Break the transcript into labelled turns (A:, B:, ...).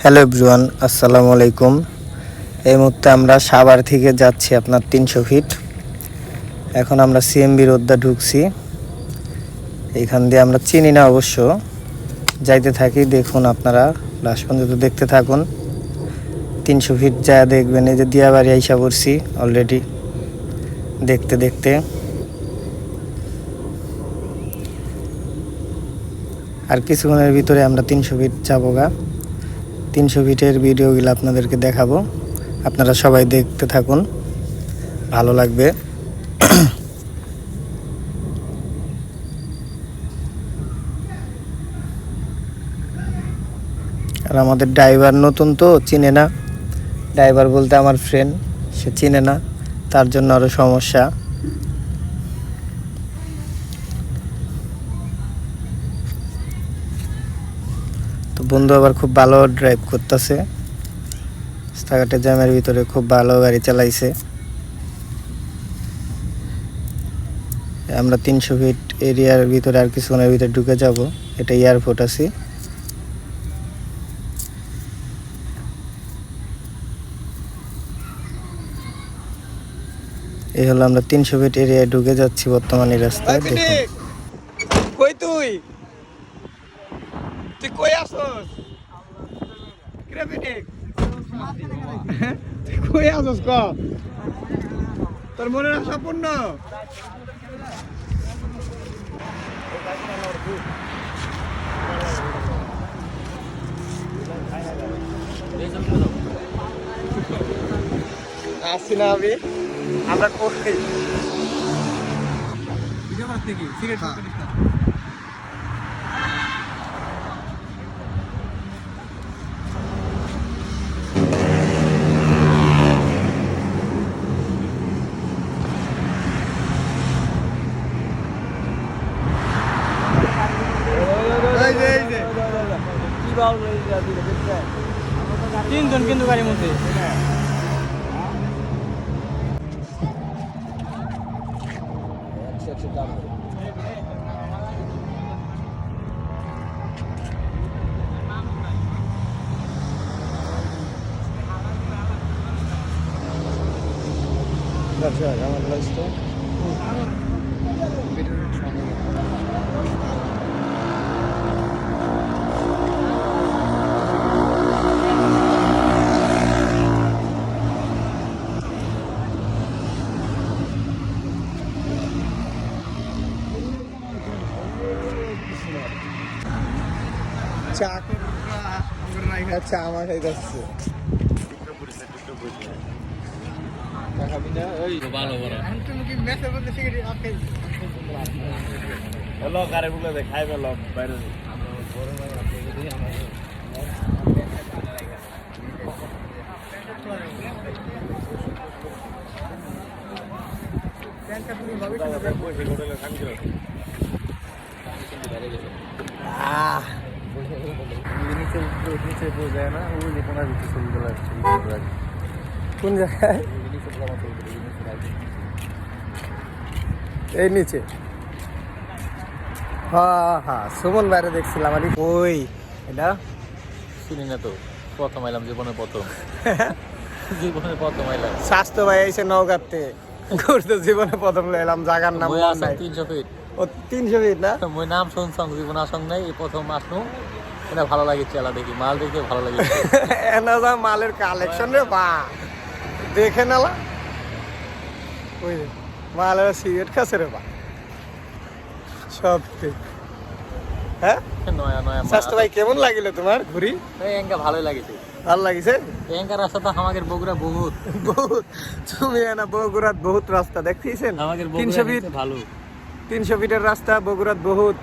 A: Hello everyone, আসসালামু আলাইকুম। এই মুহূর্তে আমরা সাভার থেকে যাচ্ছি আপনার 300 ফিট। এখন আমরা সিএমবি রোডটা ঢুকছি। এইখান দিয়ে আমরা চিনি না অবশ্য, যাইতে থাকি। দেখুন আপনারা লাস্ট পর্যন্ত দেখতে থাকুন। 300 ফিট যা দেখবেন, এই যে দিয়াবাড়ি আইসা পড়ছি অলরেডি দেখতে দেখতে। আর কিছুক্ষণের ভিতরে আমরা 300 ফিট যাবো গা। 300 ফিটের ভিডিওগুলো আপনাদেরকে দেখাবো, আপনারা সবাই দেখতে থাকুন, ভালো লাগবে। আর আমাদের ড্রাইভার নতুন তো চিনে না, ড্রাইভার বলতে আমার ফ্রেন্ড, সে চিনে না, তার জন্য আরও সমস্যা। তো বন্ধু আবার খুব ভালো ড্রাইভ করতেছে, রাস্তাঘাটে জ্যামের ভিতরে খুব ভালো গাড়ি চালাইছে। আমরা 300 ফিট এরিয়ার ভিতরে আর কিছুক্ষণের ভিতরে ঢুকে যাব। এটা এয়ারপোর্ট আছে। এই হলো আমরা 300 ফিট এরিয়ায় ঢুকে যাচ্ছি বর্তমানে রাস্তায়। দেখুন
B: কই তুই কই আসছস? কিরে বেটিক, তুই কই আসছস? ক তোর মনের আশা পূর্ণ? আসছি না আমি, আমরা কই সিগারেট তিনজন কিন্তু গাড়ির মধ্যে।
A: আমার লাইসটা আচ্ছা আমার হয়ে যাচ্ছে। কোন জায়গায়? এই নিচে। হ্যাঁ হ্যাঁ, সুমন বাইরে দেখছিলাম। আমি ওই এটা
C: চিনি না তো, প্রথম আইলাম জীবনে, প্রথম জীবনে প্রথম আইলাম।
A: স্বাস্থ্য ভাই এসে নৌকাতে ঘুরতে, জীবনে প্রথম এলাম। জায়গার নাম
C: মই আসং 300 ফিট।
A: ও 300 ফিট না?
C: মই নাম শুনছং, জীবন আসং নাই, এই প্রথম আসনু। এটা ভালো লাগে, চেলা দেখি, মাল দেখে ভালো লাগে।
A: এনা যা মালের কালেকশন রে বা, দেখে নালা ওই মালের সিগারেট খাচ্ছে রে বা, সব ঠিক। হ্যাঁ
C: নয়া নয়া
A: স্বাস্থ্য ভাই কেমন লাগিল তোমার ঘুরি?
C: এই এঙ্কা ভালোই লাগিছে।
A: ভালো লাগিছে?
C: এঙ্কা রাস্তা তো আমাদের বগুড়া বহুত
A: বহুত। তুমি এনা বগুড়াত বহুত রাস্তা দেখতেছেন।
C: আমাদের
A: 300 ফিট
C: ভালো।
A: 300 ফিটের রাস্তা বগুড়াত বহুত।